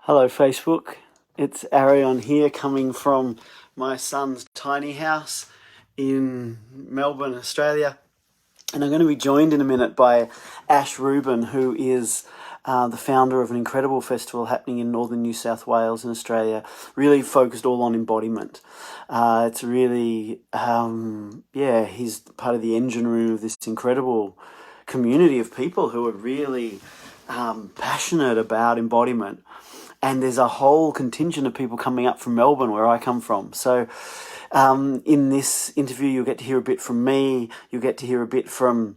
Hello Facebook, it's Arion here coming from my son's tiny house in Melbourne, Australia. And I'm going to be joined in a minute by Ash Rubin, who is the founder of an incredible festival happening in northern New South Wales in Australia, really focused all on embodiment. It's really, he's part of the engine room of this incredible community of people who are really passionate about embodiment. And there's a whole contingent of people coming up from Melbourne, where I come from. So in this interview, you'll get to hear a bit from me. You'll get to hear a bit from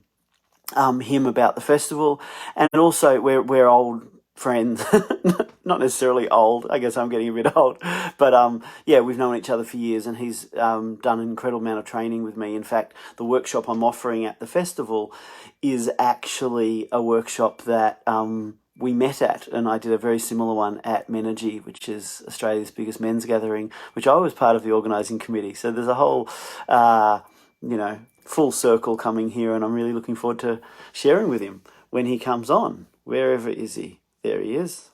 him about the festival. And also, we're old friends. Not necessarily old. I guess I'm getting a bit old. But we've known each other for years, and he's done an incredible amount of training with me. In fact, the workshop I'm offering at the festival is actually a workshop that we met at, and I did a very similar one at Menergy, which is Australia's biggest men's gathering, which I was part of the organising committee. So there's a whole, full circle coming here, and I'm really looking forward to sharing with him when he comes on. Wherever is he? There he is.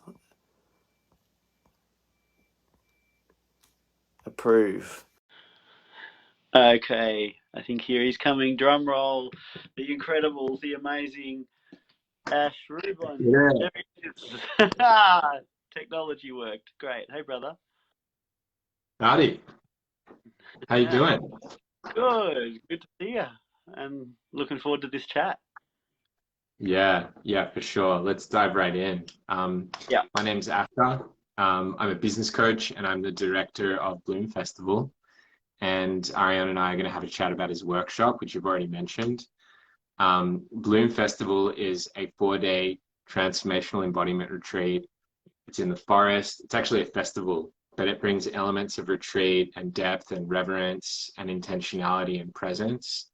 Approve. Okay, I think here he's coming. Drum roll. The incredible, the amazing Ash Rubin. Yeah. There he is. Technology worked. Great. Hey, brother. Howdy. How you doing? Good. Good to see you. And looking forward to this chat. Yeah, for sure. Let's dive right in. My name's After. I'm a business coach and I'm the director of Bloom Festival. And Arion and I are going to have a chat about his workshop, which you've already mentioned. Bloom Festival is a 4-day transformational embodiment retreat. It's in the forest. It's actually a festival, but it brings elements of retreat and depth and reverence and intentionality and presence.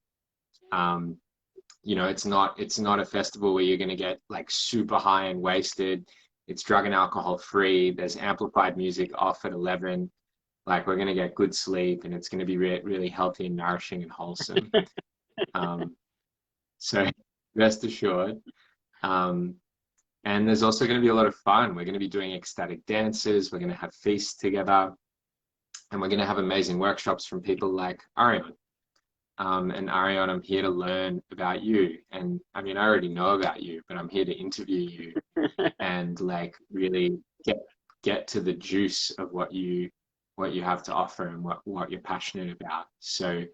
It's not a festival where you're going to get like super high and wasted. It's drug and alcohol free. There's amplified music off at 11. Like, we're going to get good sleep, and it's going to be really healthy and nourishing and wholesome. So rest assured. And there's also going to be a lot of fun. We're going to be doing ecstatic dances. We're going to have feasts together. And we're going to have amazing workshops from people like Arion. And Arion, I'm here to learn about you. And I mean, I already know about you, but I'm here to interview you and like really get to the juice of what you have to offer and what you're passionate about. So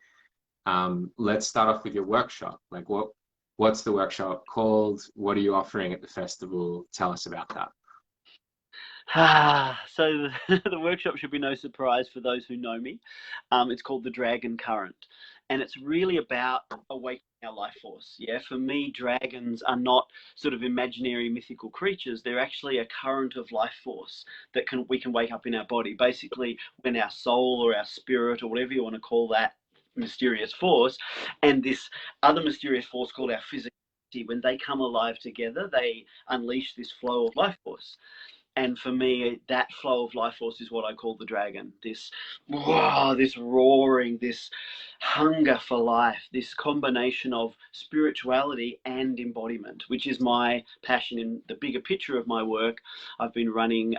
let's start off with your workshop. Like, what's the workshop called? What are you offering at the festival? Tell us about that. So the workshop should be no surprise for those who know me. It's called The Dragon Current. And it's really about awakening our life force. Yeah, for me, dragons are not sort of imaginary mythical creatures. They're actually a current of life force that we can wake up in our body. Basically, when our soul or our spirit or whatever you want to call that mysterious force, and this other mysterious force called our physicality, when they come alive together, they unleash this flow of life force. And for me, that flow of life force is what I call the dragon. This roaring, this hunger for life, this combination of spirituality and embodiment, which is my passion in the bigger picture of my work. I've been running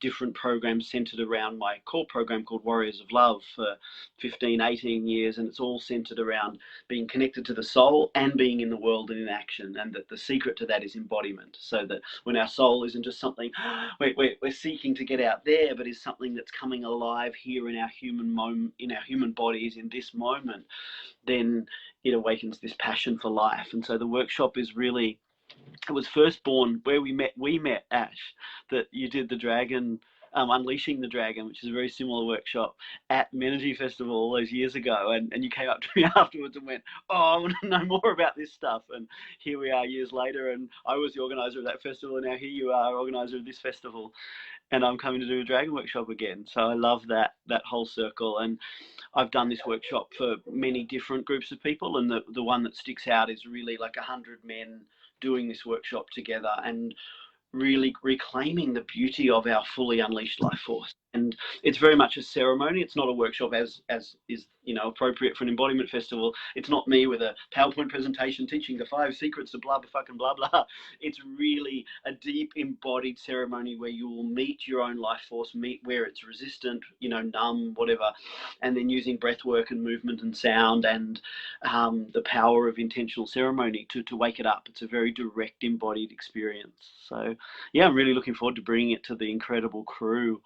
different programs centered around my core program called Warriors of Love for 15, 18 years. And it's all centered around being connected to the soul and being in the world and in action. And that the secret to that is embodiment. So that when our soul isn't just something we're seeking to get out there, but is something that's coming alive here in our human moment, in our human bodies in this moment, then it awakens this passion for life. And so the workshop is really, it was first born where we met Ash, that you did the dragon, Unleashing the Dragon, which is a very similar workshop at Menergy Festival all those years ago. And you came up to me afterwards and went, oh, I want to know more about this stuff. And here we are years later, and I was the organizer of that festival, and now here you are, organizer of this festival. And I'm coming to do a dragon workshop again. So I love that whole circle. And I've done this workshop for many different groups of people. And the one that sticks out is really like 100 men doing this workshop together and really reclaiming the beauty of our fully unleashed life force. and it's very much a ceremony. It's not a workshop as is, you know, appropriate for an embodiment festival. It's not me with a PowerPoint presentation teaching the 5 secrets to blah fucking blah blah. It's really a deep embodied ceremony where you will meet your own life force, meet where it's resistant, you know, numb, whatever, and then using breath work and movement and sound and the power of intentional ceremony to wake it up. It's a very direct embodied experience. So yeah, I'm really looking forward to bringing it to the incredible crew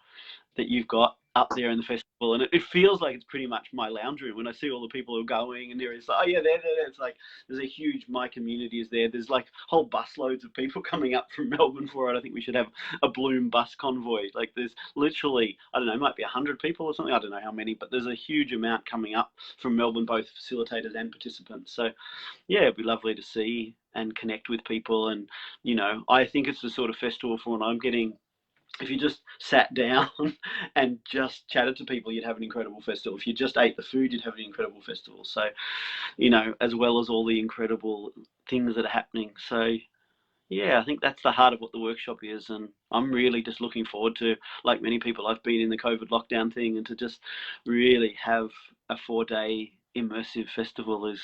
that you've got up there in the festival. And it feels like it's pretty much my lounge room when I see all the people who are going, and there is, oh yeah, there. It's like there's a huge, my community is there. There's like whole bus loads of people coming up from Melbourne for it. I think we should have a Bloom bus convoy. Like there's literally, I don't know, it might be 100 people or something. I don't know how many, but there's a huge amount coming up from Melbourne, both facilitators and participants. So yeah, it'd be lovely to see and connect with people. And, you know, I think it's the sort of festival for when I'm getting, if you just sat down and just chatted to people, you'd have an incredible festival. If you just ate the food, you'd have an incredible festival. So, you know, as well as all the incredible things that are happening. So, yeah, I think that's the heart of what the workshop is. And I'm really just looking forward to, like many people, I've been in the COVID lockdown thing, and to just really have a 4-day immersive festival is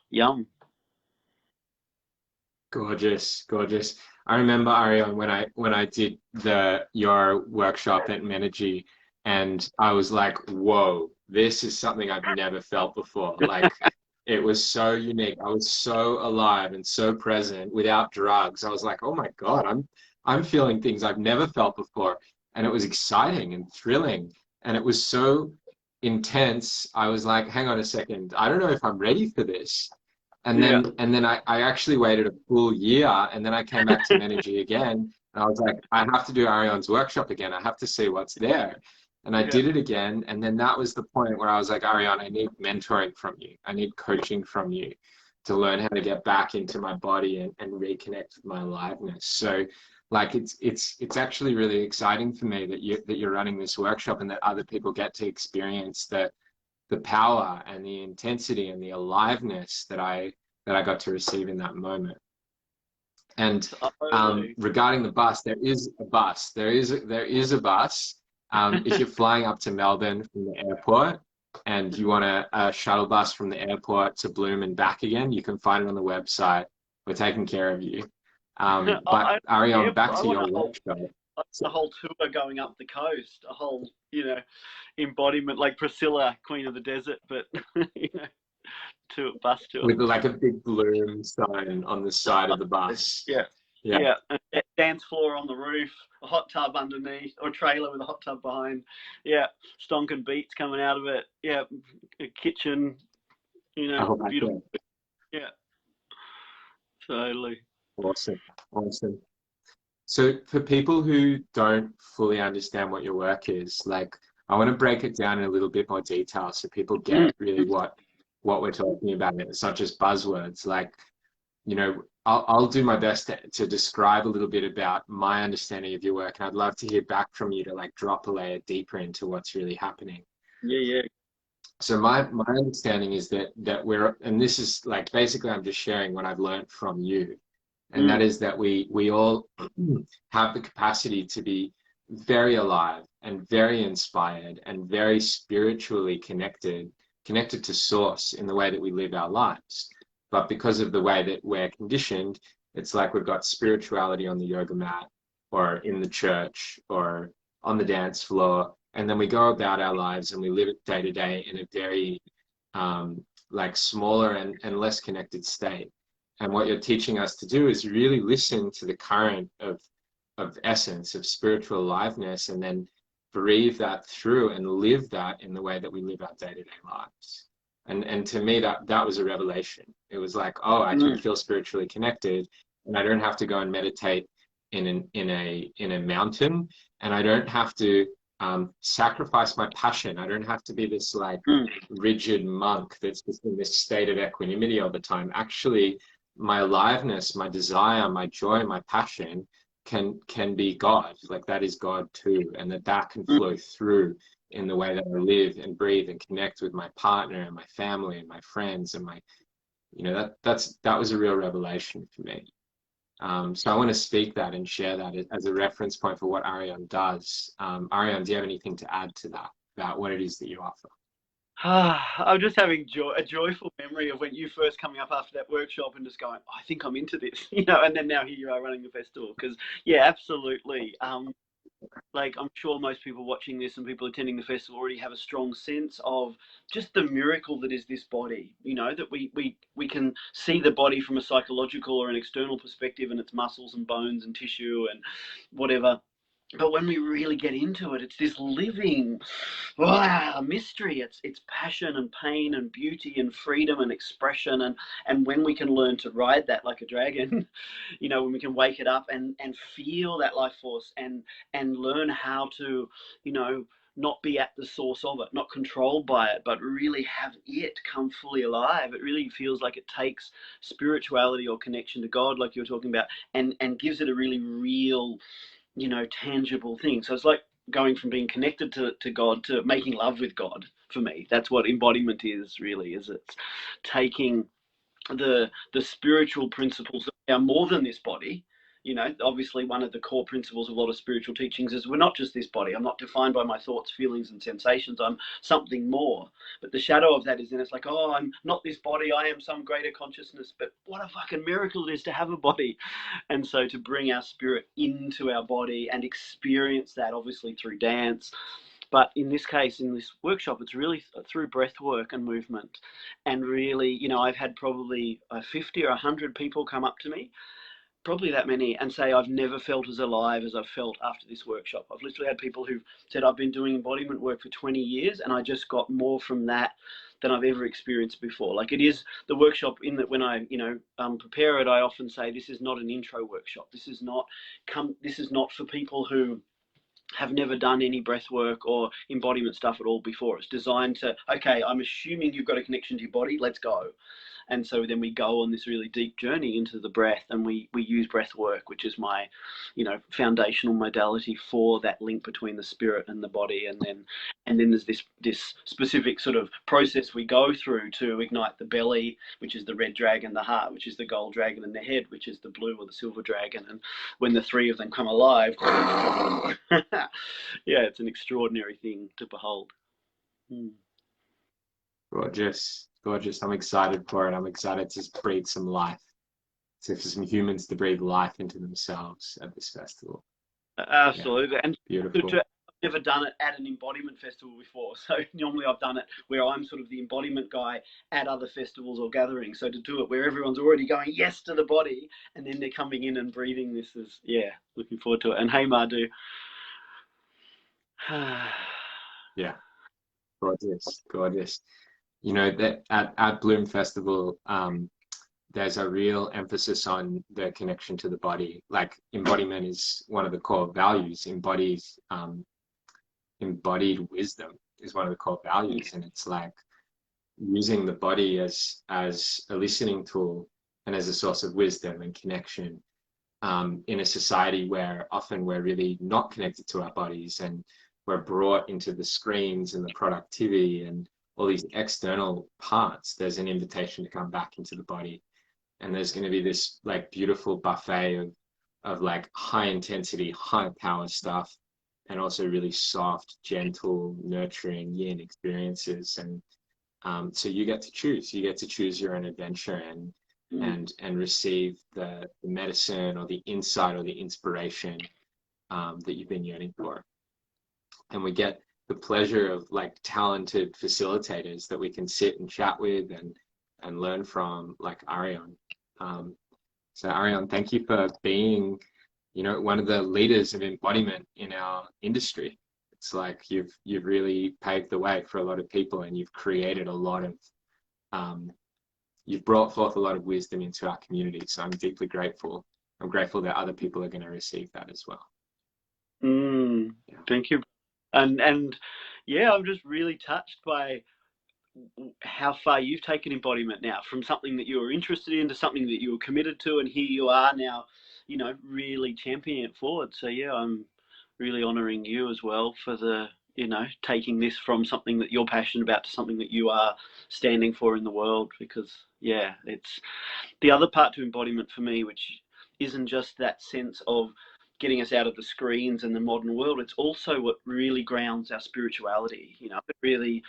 yum. Gorgeous, gorgeous. I remember, Arion, when I did your workshop at Menergy, and I was like, whoa, this is something I've never felt before. Like, it was so unique. I was so alive and so present without drugs. I was like, oh my God, I'm feeling things I've never felt before. And it was exciting and thrilling. And it was so intense. I was like, hang on a second, I don't know if I'm ready for this. And then I actually waited a full year, and then I came back to Menergy again, and I was like, I have to do Arion's workshop again. I have to see what's there. And I did it again. And then that was the point where I was like, Arion, I need mentoring from you. I need coaching from you to learn how to get back into my body and reconnect with my aliveness. So like, it's actually really exciting for me that you're running this workshop, and that other people get to experience the power and the intensity and the aliveness that I got to receive in that moment. And regarding the bus, there is a bus. There is a bus. If you're flying up to Melbourne from the airport and you want a shuttle bus from the airport to Bloom and back again, you can find it on the website. We're taking care of you. But Arion, back to your workshop. The whole tour going up the coast, a whole, you know, embodiment, like Priscilla, Queen of the Desert, but you know, bus tour with like a big Bloom sign on the side of the bus. Yeah. A dance floor on the roof, a hot tub underneath, or a trailer with a hot tub behind. Yeah, stonking beats coming out of it. Yeah, a kitchen. You know, beautiful. Yeah, totally. Awesome. So for people who don't fully understand what your work is, like, I want to break it down in a little bit more detail so people get really what we're talking about. It's not just buzzwords. Like, you know, I'll do my best to describe a little bit about my understanding of your work, and I'd love to hear back from you to like drop a layer deeper into what's really happening. Yeah. So my understanding is that we're, and this is like, basically I'm just sharing what I've learned from you. And that is that we all have the capacity to be very alive and very inspired and very spiritually connected to source in the way that we live our lives. But because of the way that we're conditioned, it's like we've got spirituality on the yoga mat or in the church or on the dance floor. And then we go about our lives and we live it day to day in a very like smaller and less connected state. And what you're teaching us to do is really listen to the current of essence, of spiritual aliveness, and then breathe that through and live that in the way that we live our day-to-day lives. And to me, that was a revelation. It was like, oh, I can feel spiritually connected, and I don't have to go and meditate in a mountain, and I don't have to sacrifice my passion. I don't have to be this like rigid monk that's just in this state of equanimity all the time. Actually, my aliveness, my desire, my joy, my passion can be God. Like, that is God too, and that can flow through in the way that I live and breathe and connect with my partner and my family and my friends and my, you know, that was a real revelation for me. So I want to speak that and share that as a reference point for what Arion does. Arion, do you have anything to add to that about what it is that you offer? I'm just having a joyful memory of when you first coming up after that workshop and just going, I think I'm into this, and then now here you are running the festival. Because, yeah, absolutely. Like, I'm sure most people watching this and people attending the festival already have a strong sense of just the miracle that is this body, that we can see the body from a psychological or an external perspective, and its muscles and bones and tissue and whatever. But when we really get into it, it's this living mystery. It's passion and pain and beauty and freedom and expression. And when we can learn to ride that like a dragon, when we can wake it up and feel that life force and learn how to, not be at the source of it, not controlled by it, but really have it come fully alive. It really feels like it takes spirituality or connection to God, like you were talking about, and gives it a really real, tangible thing. So it's like going from being connected to God to making love with God. For me, that's what embodiment is, really, is it's taking the spiritual principles that are more than this body. Obviously one of the core principles of a lot of spiritual teachings is we're not just this body. I'm not defined by my thoughts, feelings, and sensations. I'm something more. But the shadow of that is then it's like, oh, I'm not this body. I am some greater consciousness. But what a fucking miracle it is to have a body. And so to bring our spirit into our body and experience that, obviously through dance. But in this case, in this workshop, it's really through breath work and movement. And really, I've had probably 50 or 100 people come up to me, probably that many, and say, I've never felt as alive as I've felt after this workshop. I've literally had people who've said, I've been doing embodiment work for 20 years and I just got more from that than I've ever experienced before. Like, it is the workshop in that when I, prepare it, I often say, this is not an intro workshop. This is not for people who have never done any breath work or embodiment stuff at all before. It's designed to, okay, I'm assuming you've got a connection to your body, let's go. And so then we go on this really deep journey into the breath, and we use breath work, which is my, foundational modality for that link between the spirit and the body. And then there's this specific sort of process we go through to ignite the belly, which is the red dragon, the heart, which is the gold dragon, and the head, which is the blue or the silver dragon. And when the three of them come alive, yeah, it's an extraordinary thing to behold. Gorgeous, gorgeous. I'm excited for it. I'm excited to breathe some life, for some humans to breathe life into themselves at this festival. Absolutely. Yeah, and beautiful. I've never done it at an embodiment festival before. So normally I've done it where I'm sort of the embodiment guy at other festivals or gatherings. So to do it where everyone's already going yes to the body, and then they're coming in and breathing this is, looking forward to it. And hey, Madhu. Yeah, gorgeous, gorgeous. That at Bloom Festival, there's a real emphasis on the connection to the body. Like, embodiment is one of the core values. Embodied wisdom is one of the core values, and it's like using the body as a listening tool and as a source of wisdom and connection. In a society where often we're really not connected to our bodies, and we're brought into the screens and the productivity and all these external parts, there's an invitation to come back into the body. And there's going to be this like beautiful buffet of like high intensity, high power stuff, and also really soft, gentle, nurturing yin experiences. And so you get to choose your own adventure and receive the medicine or the insight or the inspiration that you've been yearning for. And we get the pleasure of like talented facilitators that we can sit and chat with and learn from, like Arion. So Arion, thank you for being, one of the leaders of embodiment in our industry. It's like you've really paved the way for a lot of people, and you've created a lot of, you've brought forth a lot of wisdom into our community. So I'm deeply grateful. I'm grateful that other people are going to receive that as well. Yeah. Thank you. And yeah, I'm just really touched by how far you've taken embodiment now, from something that you were interested in to something that you were committed to, and here you are now, really championing it forward. So yeah, I'm really honoring you as well for the, taking this from something that you're passionate about to something that you are standing for in the world. Because yeah, it's the other part to embodiment for me, which isn't just that sense of getting us out of the screens and the modern world. It's also what really grounds our spirituality. You know, it really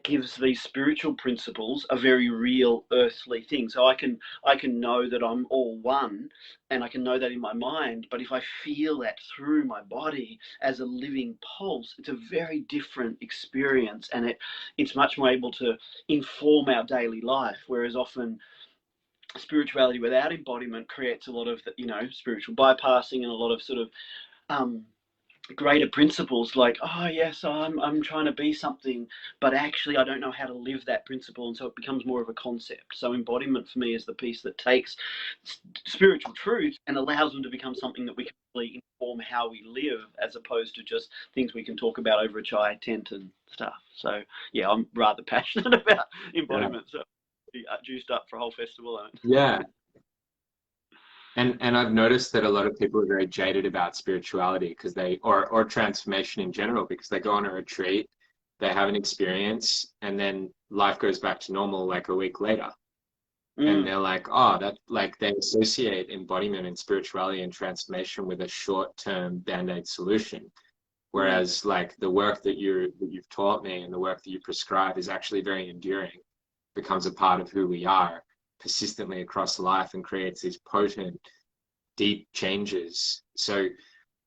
gives these spiritual principles a very real earthly thing. So I can know that I'm all one, and I can know that in my mind, but if I feel that through my body as a living pulse, it's a very different experience, and it's much more able to inform our daily life. Whereas often spirituality without embodiment creates a lot of, spiritual bypassing, and a lot of sort of um, greater principles, like, oh yes, I'm trying to be something, but actually I don't know how to live that principle, and so it becomes more of a concept. So embodiment for me is the piece that takes spiritual truth and allows them to become something that we can really inform how we live, as opposed to just things we can talk about over a chai tent and stuff. So yeah, I'm rather passionate about embodiment. So juiced up for a whole festival on it. Yeah. And I've noticed that a lot of people are very jaded about spirituality because or transformation in general, because they go on a retreat, they have an experience, and then life goes back to normal like a week later. And they're like, oh, that, like, they associate embodiment and spirituality and transformation with a short-term band-aid solution. Whereas like the work that you've taught me and the work that you prescribe is actually very enduring, becomes a part of who we are persistently across life, and creates these potent, deep changes. So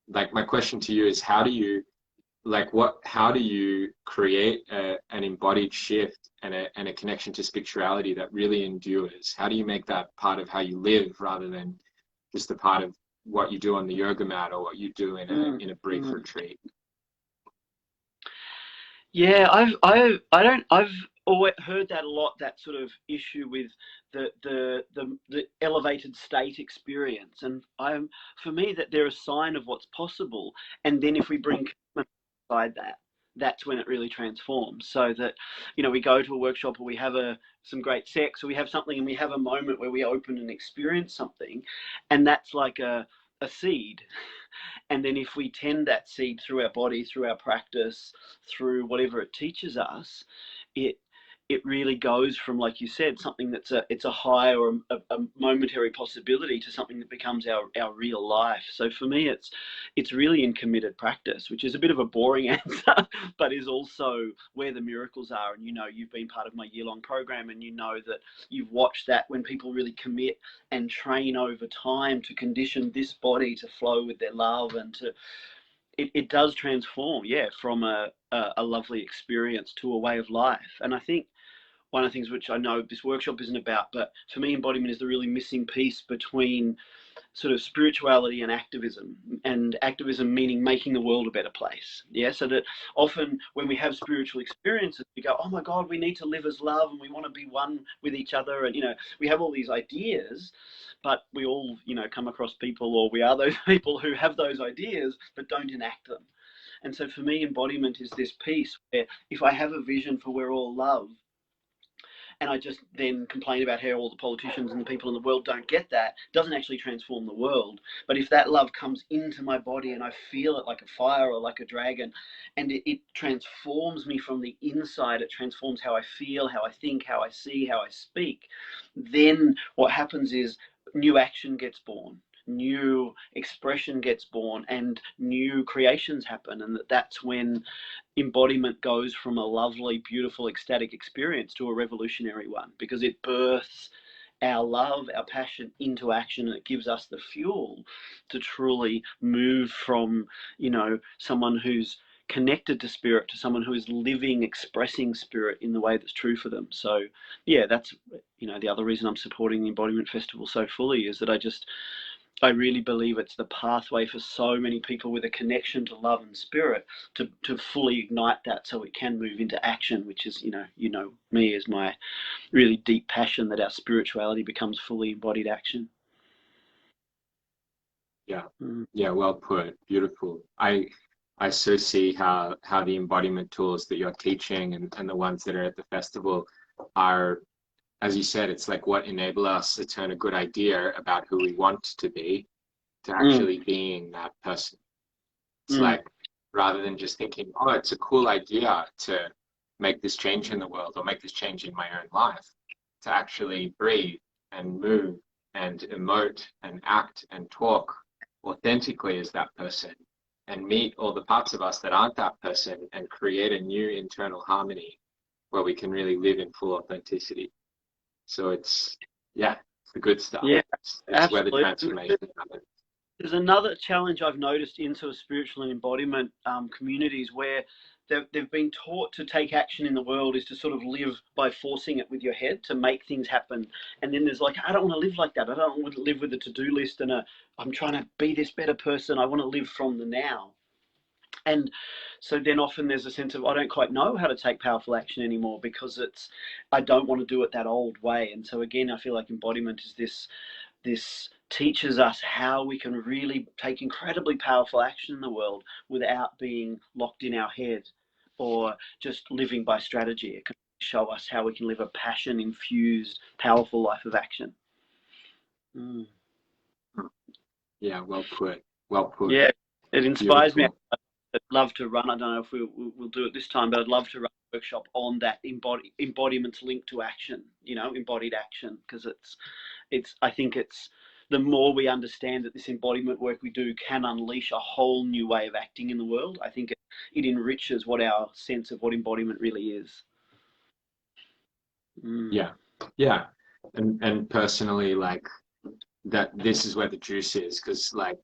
like my question to you is, how do you create an embodied shift and a connection to spirituality that really endures? How do you make that part of how you live, rather than just a part of what you do on the yoga mat or what you do in a brief retreat? Yeah, I've always heard that a lot, that sort of issue with the elevated state experience, and for me, that they're a sign of what's possible, and then if we bring inside that, that's when it really transforms. So that, we go to a workshop, or we have some great sex, or we have something, and we have a moment where we open and experience something, and that's like a seed. And then if we tend that seed through our body, through our practice, through whatever it teaches us, it it really goes from, like you said, something it's a high or a momentary possibility, to something that becomes our real life. So for me, it's really in committed practice, which is a bit of a boring answer, but is also where the miracles are. And you've been part of my year-long program, and that you've watched that when people really commit and train over time to condition this body to flow with their love, and it does transform, from a lovely experience to a way of life. And I think one of the things, which I know this workshop isn't about, but for me, embodiment is the really missing piece between sort of spirituality and activism meaning making the world a better place. Yeah. So that often when we have spiritual experiences, we go, oh my God, we need to live as love, and we want to be one with each other. And, we have all these ideas, but we all, come across people, or we are those people who have those ideas, but don't enact them. And so for me, embodiment is this piece where if I have a vision for we're all love, and I just then complain about how all the politicians and the people in the world don't get that, it doesn't actually transform the world. But if that love comes into my body and I feel it like a fire or like a dragon, and it transforms me from the inside, it transforms how I feel, how I think, how I see, how I speak, then what happens is new action gets born, new expression gets born, and new creations happen. And that's when embodiment goes from a lovely, beautiful, ecstatic experience to a revolutionary one, because it births our love, our passion into action, and it gives us the fuel to truly move from, someone who's connected to spirit to someone who is living, expressing spirit in the way that's true for them. So yeah, that's the other reason I'm supporting the Embodiment Festival so fully, is that I really believe it's the pathway for so many people with a connection to love and spirit to fully ignite that, so it can move into action, which is, me as my really deep passion, that our spirituality becomes fully embodied action. Yeah. Yeah, well put. Beautiful. I so see how the embodiment tools that you're teaching and the ones that are at the festival are, as you said, it's like what enable us to turn a good idea about who we want to be to actually being that person. It's like, rather than just thinking, oh, it's a cool idea to make this change in the world or make this change in my own life, to actually breathe and move and emote and act and talk authentically as that person, and meet all the parts of us that aren't that person, and create a new internal harmony where we can really live in full authenticity. So it's, yeah, it's the good stuff. Yeah, It's where the absolutely. transformation happens. There's another challenge I've noticed in sort of spiritual and embodiment communities where they've been taught to take action in the world is to sort of live by forcing it with your head to make things happen. And then there's like, I don't want to live like that. I don't want to live with a to-do list and I'm trying to be this better person. I want to live from the now. And so then often there's a sense of, I don't quite know how to take powerful action anymore because I don't want to do it that old way. And so again, I feel like embodiment is this teaches us how we can really take incredibly powerful action in the world without being locked in our head or just living by strategy. It can show us how we can live a passion-infused, powerful life of action. Mm. Yeah, well put. Well put. Yeah, it inspires me. I'd love to run, I don't know if we'll do it this time, but I'd love to run a workshop on that embodiment linked to action, embodied action, because I think it's the more we understand that this embodiment work we do can unleash a whole new way of acting in the world, I think it enriches what our sense of what embodiment really is. Yeah, yeah. And personally, like, that this is where the juice is, because like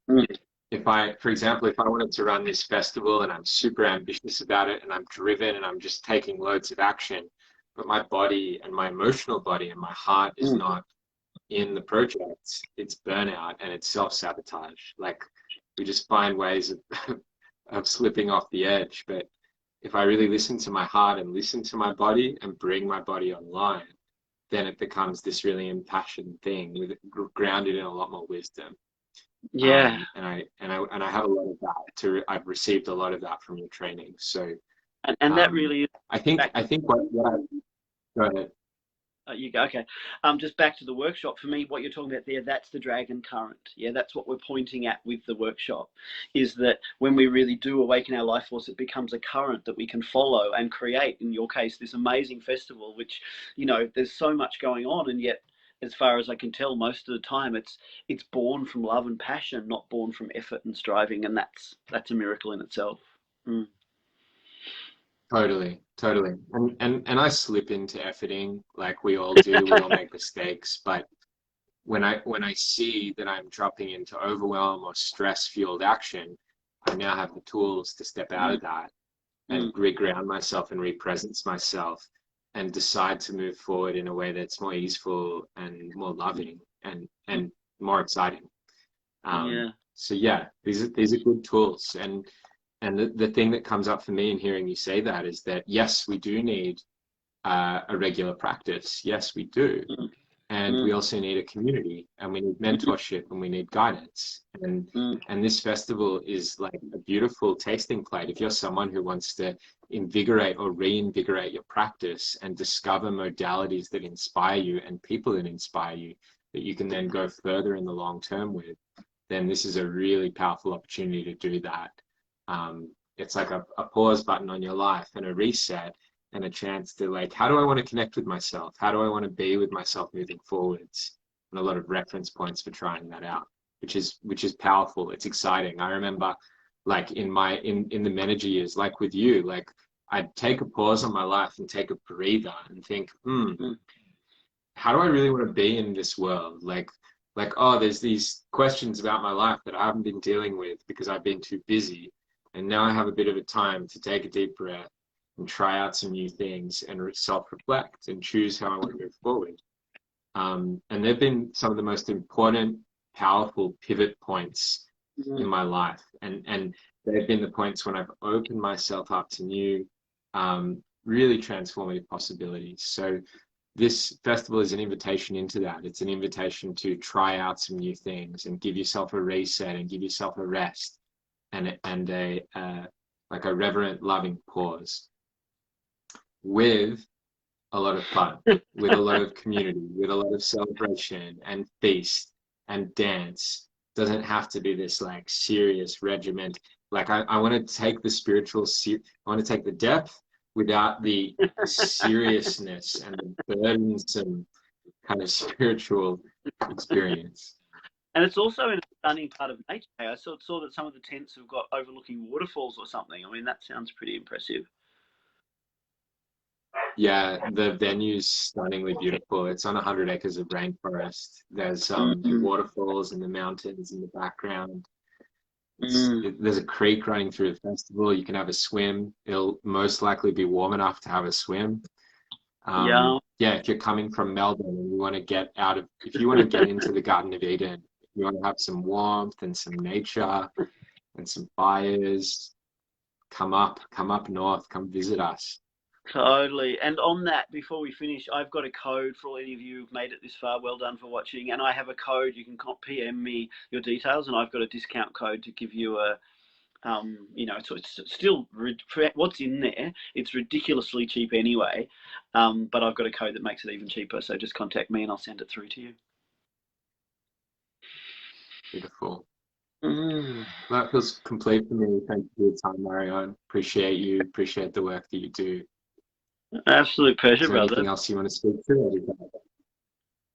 for example, if I wanted to run this festival and I'm super ambitious about it and I'm driven and I'm just taking loads of action, but my body and my emotional body and my heart is not in the project, it's burnout and it's self-sabotage. Like, we just find ways of slipping off the edge. But if I really listen to my heart and listen to my body and bring my body online, then it becomes this really impassioned thing grounded in a lot more wisdom. Yeah. And I have a lot of that I've received a lot of that from your training. So and that really is, I think what go ahead. You go. Okay. Just back to the workshop. For me, what you're talking about there, that's the dragon current. Yeah, that's what we're pointing at with the workshop, is that when we really do awaken our life force, it becomes a current that we can follow and create, in your case, this amazing festival, which, there's so much going on, and yet, as far as I can tell, most of the time it's born from love and passion, not born from effort and striving, and that's a miracle in itself. Totally. And I slip into efforting, like we all do. We all make mistakes, but when I see that I'm dropping into overwhelm or stress-fueled action, I now have the tools to step out of that and reground myself and represence myself and decide to move forward in a way that's more easeful and more loving and more exciting. So yeah, these are good tools. And the thing that comes up for me in hearing you say that is that, yes, we do need a regular practice. Yes, we do. And we also need a community, and we need mentorship, and we need guidance. And this festival is like a beautiful tasting plate. If you're someone who wants to invigorate or reinvigorate your practice and discover modalities that inspire you and people that inspire you, that you can then go further in the long term with, then this is a really powerful opportunity to do that. It's like a pause button on your life and a reset and a chance to, like, how do I want to connect with myself? How do I want to be with myself moving forwards? And a lot of reference points for trying that out, which is powerful. It's exciting. I remember, like, in the manager years, like with you, like, I'd take a pause on my life and take a breather and think, how do I really want to be in this world? Like, oh, there's these questions about my life that I haven't been dealing with because I've been too busy. And now I have a bit of a time to take a deep breath and try out some new things and self-reflect and choose how I want to move forward. And they've been some of the most important, powerful pivot points in my life. And they've been the points when I've opened myself up to new, really transformative possibilities. So this festival is an invitation into that. It's an invitation to try out some new things and give yourself a reset and give yourself a rest and a like a reverent, loving pause with a lot of fun, with a lot of community, with a lot of celebration and feast and dance. Doesn't have to be this like serious regiment. Like I want to take the spiritual, I want to take the depth without the seriousness and the burdensome kind of spiritual experience. And it's also in a stunning part of nature. I saw that some of the tents have got overlooking waterfalls or something. I mean, that sounds pretty impressive. Yeah, the venue's stunningly beautiful. It's on 100 acres of rainforest. There's Mm, waterfalls in the mountains in the background. mm, There's a creek running through the festival. You can have a swim. It'll most likely be warm enough to have a swim. yeah, Yeah, if you're coming from Melbourne and you want to get out of, if you want to get into the Garden of Eden, if you want to have some warmth and some nature and some fires, come up north, come visit us. totally. And on that, before we finish, I've got a code for all any of you who've made it this far. Well done for watching. And I have a code. You can PM me your details, and I've got a discount code to give you a. So it's still for what's in there. It's ridiculously cheap anyway, but I've got a code that makes it even cheaper. So just contact me, and I'll send it through to you. Beautiful. Mm. That feels complete for me. Thank you for your time, Marion. Appreciate you. Appreciate the work that you do. Absolute pleasure, Is there brother. anything else you want to speak to?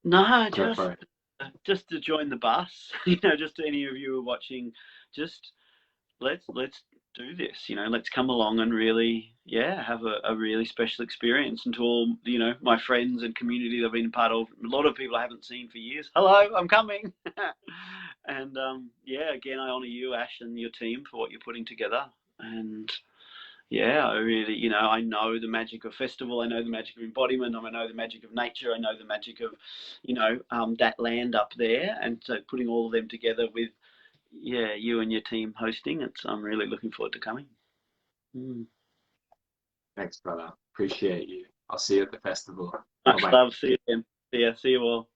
No, Go for it. just to join the bus. Just to any of you who are watching, just let's do this. Let's come along and really, yeah, have a really special experience. And to all, my friends and community that I've been part of, a lot of people I haven't seen for years. Hello, I'm coming. And yeah, again, I honour you, Ash, and your team for what you're putting together. And yeah, I really, I know the magic of festival. I know the magic of embodiment. I know the magic of nature. I know the magic of, that land up there. And so putting all of them together with, yeah, you and your team hosting, I'm really looking forward to coming. Mm. Thanks, brother. Appreciate you. I'll see you at the festival. Much Bye-bye. love. See you then. See ya. See you all.